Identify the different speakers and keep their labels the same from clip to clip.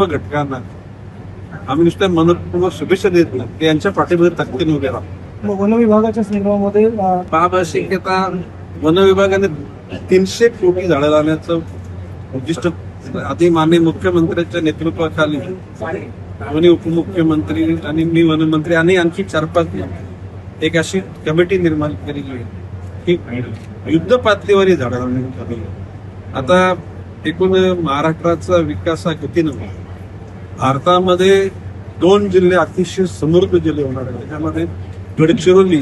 Speaker 1: घटकांना आम्ही नुसत्या मनपूर्वक शुभेच्छा देत नाही, ते यांच्या पाठीमध्ये ताकदीने उभे राहतो.
Speaker 2: मग वन विभागाच्या संदर्भामध्ये
Speaker 1: महाभाषिक आता वन विभागाने 300 कोटी झाडं लावण्याचं उद्दिष्ट आधी माननीय मुख्यमंत्र्यांच्या नेतृत्वाखाली दोन्ही उपमुख्यमंत्री आणि मी वनमंत्री आणि आणखी 4-5 एक अशी कमिटी निर्माण केलेली आहे की युद्ध पातळीवर झाडं लावण्यात आली. आता एकूण महाराष्ट्राचा विकास हा गतीनं भारतामध्ये 2 जिल्हे अतिशय समृद्ध जिल्हे होणार आहेत. त्याच्यामध्ये गडचिरोली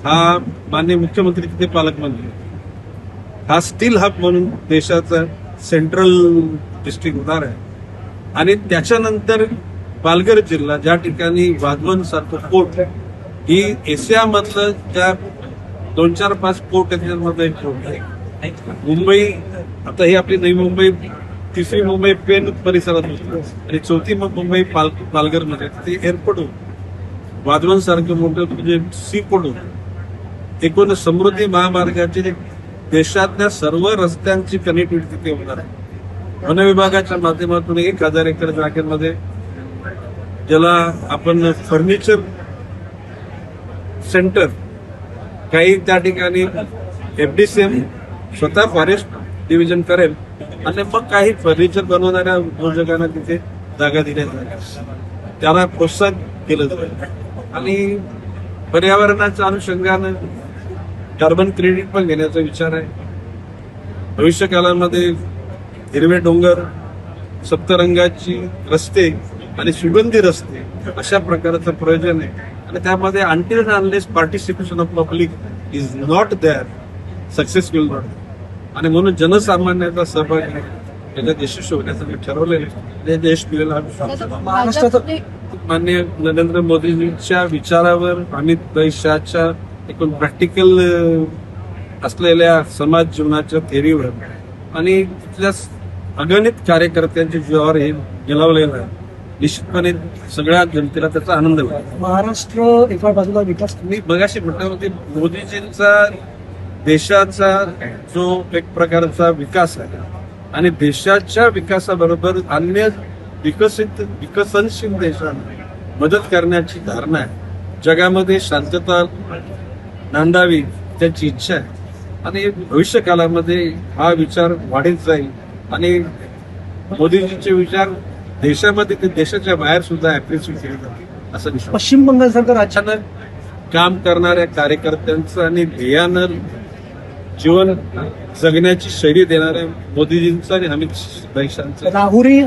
Speaker 1: हा माननीय मुख्यमंत्री तिथे पालकमंत्री हा स्टील हब म्हणून देशाचा सेंट्रल डिस्ट्रिक्ट होणार आहे. आणि त्याच्यानंतर पालघर जिल्हा ज्या ठिकाणी वाधवन सारखं पोर्ट ही एशियामधलं ज्या 2-4-5 पोर्ट आहेत त्यामध्ये एक पोर्ट आहे. मुंबई आता ही आपली नवी मुंबई, तिसरी मुंबई पेन परिसरात होती आणि चौथी मुंबई पालघर मध्ये ते एअरपोर्ट होतं. वाधवन सारखं मोठं म्हणजे सी पोर्ट होतं. एकूण समृद्धी महामार्गाचे देशातल्या सर्व रस्त्यांची कनेक्टिव्हिटी तिथे होणार आहे. वन विभागाच्या माध्यमातून 1000 एकर जागेमध्ये ज्याला आपण फर्निचर सेंटर, काही त्या ठिकाणी FDCM स्वतः फॉरेस्ट डिव्हिजन करेल आणि मग काही फर्निचर बनवणाऱ्या उद्योजकांना तिथे जागा दिल्या जाईल, त्याला प्रोत्साहन केलं जाईल. आणि पर्यावरणाच्या अनुषंगानं कार्बन क्रेडिट पण घेण्याचा विचार आहे. भविष्य काळामध्ये हिरवे डोंगर, सप्तरंगाची रस्ते आणि सुगंधी रस्ते अशा प्रकारचं प्रयोजन आहे. आणि त्यामध्ये until unless participation of public is not there success will not. आणि म्हणून जनसामान्याचा सहभाग त्याच्यात यशस्वी होण्यासाठी ठरवलेले आहे. देश मिळेल हा विश्वास.
Speaker 2: महाराष्ट्राचं
Speaker 1: माननीय नरेंद्र मोदींच्या विचारावर, अमित शहाच्या एकूण प्रॅक्टिकल असलेल्या समाज जीवनाच्या थेरीवर आणि तिथल्या अगणित कार्यकर्त्यांच्या जीवावर हे गेलावलेलं आहे. निश्चितपणे सगळ्या जनतेला त्याचा आनंद होईल.
Speaker 2: महाराष्ट्र एका बाजूला विकास
Speaker 1: मी मगाशी म्हटलं होते, मोदीजींचा देशाचा जो एक प्रकारचा विकास आहे आणि देशाच्या विकासाबरोबर अन्य विकसनशील देशांना मदत करण्याची धारणा आहे. जगामध्ये शांतता नांदावी त्याची इच्छा आहे. आणि भविष्य काळामध्ये हा विचार वाढत जाईल आणि मोदीजींचे विचार देशामध्ये ते देशाच्या बाहेर सुद्धा अप्रिशिएट केले जातील असं विश्वास.
Speaker 2: पश्चिम बंगाल सरकार
Speaker 1: अचानक काम करणाऱ्या कार्यकर्त्यांचं आणि ध्येयानं जीवन जगण्याची शैली देणाऱ्या मोदीजींचं आणि अमित शहांचं
Speaker 2: राहुरी